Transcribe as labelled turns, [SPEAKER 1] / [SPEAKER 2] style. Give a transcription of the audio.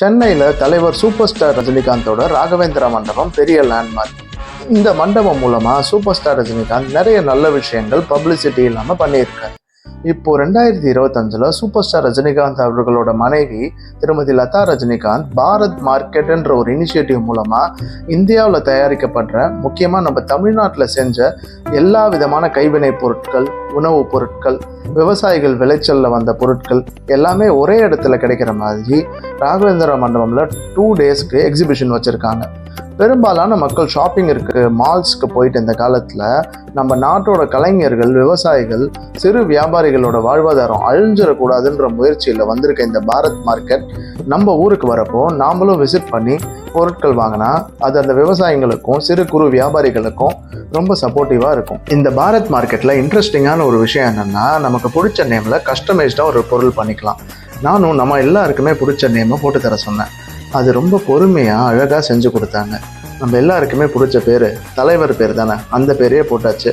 [SPEAKER 1] சென்னையில் தலைவர் super star ரஜினிகாந்தோட Raghavendra மண்டபம் பெரிய லேண்ட்மார்க். இந்த மண்டபம் மூலமாக சூப்பர் ஸ்டார் ரஜினிகாந்த் நிறைய நல்ல விஷயங்கள் பப்ளிசிட்டி இல்லாமல் பண்ணியிருக்காரு. இப்போ 2025 சூப்பர் ஸ்டார் ரஜினிகாந்த் அவர்களோட மனைவி திருமதி லதா ரஜினிகாந்த் பாரத் மார்க்கெட்ன்ற ஒரு இனிஷியேட்டிவ் மூலமாக இந்தியாவில் தயாரிக்கப்படுற முக்கியமாக நம்ம தமிழ்நாட்டில் செஞ்ச எல்லா விதமான கைவினை பொருட்கள், உணவுப் பொருட்கள், விவசாயிகள் விளைச்சலில் வந்த பொருட்கள் எல்லாமே ஒரே இடத்துல கிடைக்கிற மாதிரி ராகவேந்திரா மண்டபம்ல 2 டேஸ்க்கு எக்ஸிபிஷன் வச்சுருக்காங்க. பெரும்பாலான மக்கள் ஷாப்பிங் இருக்கு மால்ஸ்க்கு போயிட்டு இந்த காலத்தில் நம்ம நாட்டோட கலைஞர்கள், விவசாயிகள், சிறு வியாபாரிகளோட வாழ்வாதாரம் அழிஞ்சிடக்கூடாதுன்ற முயற்சியில் வந்திருக்க இந்த பாரத் மார்க்கெட் நம்ம ஊருக்கு வரப்போ நாமளும் விசிட் பண்ணி பொருட்கள் வாங்கினா அது அந்த விவசாயிகளுக்கும் சிறு குறு வியாபாரிகளுக்கும் ரொம்ப சப்போர்ட்டிவாக இருக்கும். இந்த பாரத் மார்க்கெட்டில் இன்ட்ரெஸ்டிங்கான ஒரு விஷயம் என்னென்னா, நமக்கு பிடிச்ச நேமில் கஸ்டமைஸ்டாக ஒரு பொருள் பண்ணிக்கலாம். நானும் நம்ம எல்லாருக்குமே பிடிச்ச நேமை போட்டு தர சொன்னேன். அது ரொம்ப பொறுமையாக அழகாக செஞ்சு கொடுத்தாங்க. நம்ம எல்லாருக்குமே பிடிச்ச பேர் தலைவர் பேர் தானே, அந்த பேரையே போட்டாச்சு.